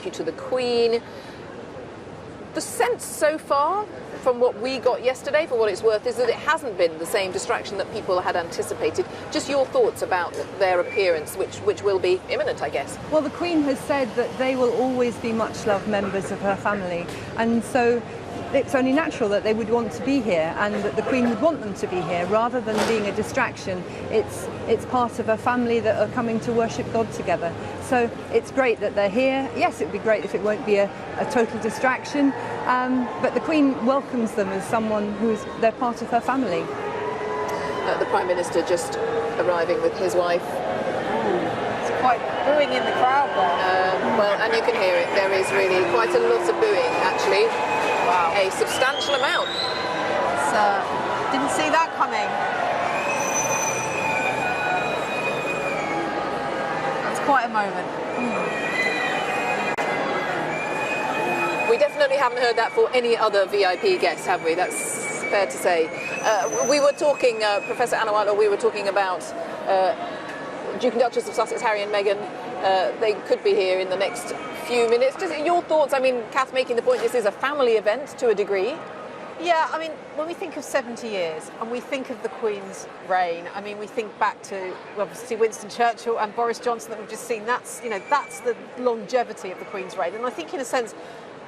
thank you to the Queen. The sense so far, from what we got yesterday, for what it's worth, is that it hasn't been the same distraction that people had anticipated. Just your thoughts about their appearance, which will be imminent, I guess. Well, the Queen has said that they will always be much-loved members of her family, and so it's only natural that they would want to be here and that the Queen would want them to be here rather than being a distraction. It's part of a family that are coming to worship God together. So it's great that they're here. Yes, it would be great if it won't be a total distraction, but the Queen welcomes them as someone they're part of her family. The Prime Minister just arriving with his wife. It's quite booing in the crowd there. Well, and you can hear it. There is really quite a lot of booing, actually. Wow. A substantial amount. Didn't see that coming. It's quite a moment. We definitely haven't heard that for any other VIP guests, have we? That's fair to say. We were talking, Professor Anawala, we were talking about Duke and Duchess of Sussex, Harry and Meghan. They could be here in the next few minutes. Just your thoughts? I mean, Kath making the point this is a family event to a degree. Yeah, I mean, when we think of 70 years and we think of the Queen's reign, I mean, we think back to obviously Winston Churchill and Boris Johnson that we've just seen. That's the longevity of the Queen's reign. And I think in a sense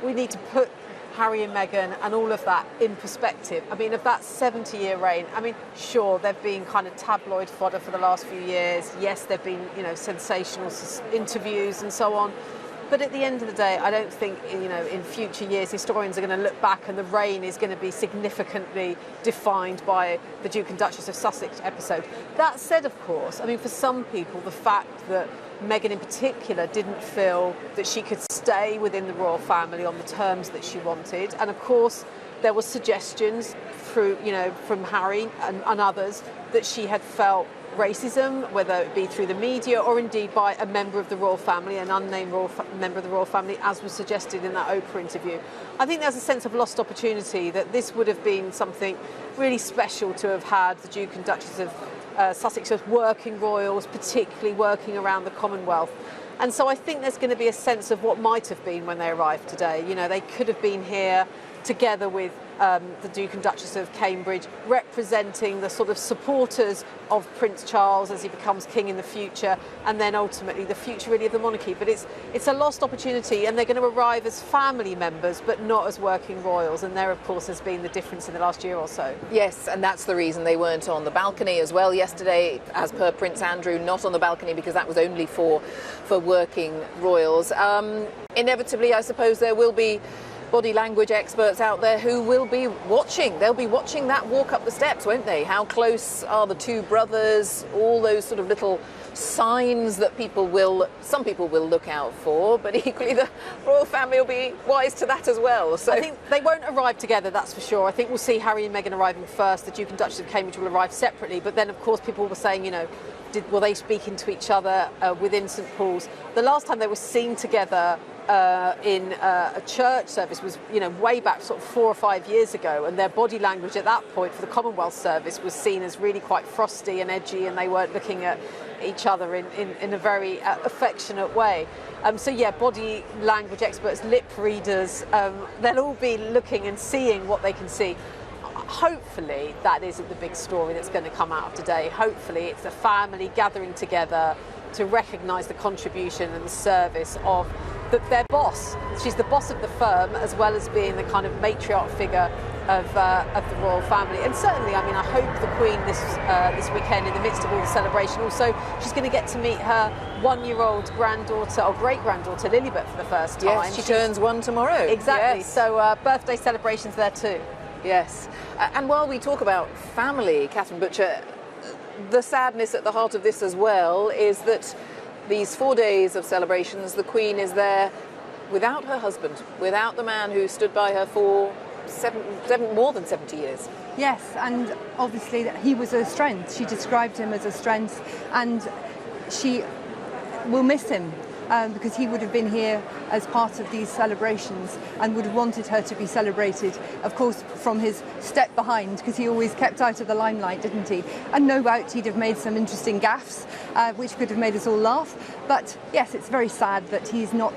we need to put Harry and Meghan and all of that in perspective. I mean, of that 70-year reign, I mean, sure, they've been kind of tabloid fodder for the last few years. Yes, they've been, sensational interviews and so on. But at the end of the day, I don't think, in future years, historians are going to look back and the reign is going to be significantly defined by the Duke and Duchess of Sussex episode. That said, of course, I mean, for some people, the fact that Meghan in particular didn't feel that she could stay within the royal family on the terms that she wanted. And of course, there were suggestions through, from Harry and others that she had felt racism, whether it be through the media or indeed by a member of the royal family, an unnamed member of the royal family, as was suggested in that Oprah interview. I think there's a sense of lost opportunity, that this would have been something really special to have had the Duke and Duchess of Sussex as working royals, particularly working around the Commonwealth. And so I think there's going to be a sense of what might have been when they arrived today. They could have been here together with the Duke and Duchess of Cambridge, representing the sort of supporters of Prince Charles as he becomes king in the future, and then ultimately the future really of the monarchy. But it's a lost opportunity, and they're going to arrive as family members but not as working royals, and there of course has been the difference in the last year or so. Yes, and that's the reason they weren't on the balcony as well yesterday, as per Prince Andrew, not on the balcony because that was only for working royals. Inevitably, I suppose there will be body language experts out there who will be watching. They'll be watching that walk up the steps, won't they? How close are the two brothers? All those sort of little signs that some people will look out for, but equally the royal family will be wise to that as well. So I think they won't arrive together, that's for sure. I think we'll see Harry and Meghan arriving first. The Duke and Duchess of Cambridge will arrive separately, but then of course people were saying, were they speaking to each other within St Paul's? The last time they were seen together in a church service was, way back sort of 4 or 5 years ago, and their body language at that point for the Commonwealth service was seen as really quite frosty and edgy, and they weren't looking at each other in a very affectionate way. So yeah, body language experts, lip readers, they'll all be looking and seeing what they can see. Hopefully that isn't the big story that's going to come out of today. Hopefully it's a family gathering together to recognise the contribution and the service of their boss. She's the boss of the firm, as well as being the kind of matriarch figure of the royal family. And certainly, I mean, I hope the Queen this weekend, in the midst of all the celebration, also she's going to get to meet her 1-year-old granddaughter or great-granddaughter Lilibet for the first time. Yes, she turns 1 tomorrow. Exactly. Yes. So birthday celebrations there too. Yes. And while we talk about family, Catherine Butcher, the sadness at the heart of this as well is that these 4 days of celebrations, the Queen is there without her husband, without the man who stood by her for more than 70 years. Yes, and obviously he was a strength. She described him as a strength, and she will miss him. Because he would have been here as part of these celebrations and would have wanted her to be celebrated, of course, from his step behind, because he always kept out of the limelight, didn't he? And no doubt he'd have made some interesting gaffes, which could have made us all laugh. But yes, it's very sad that he's not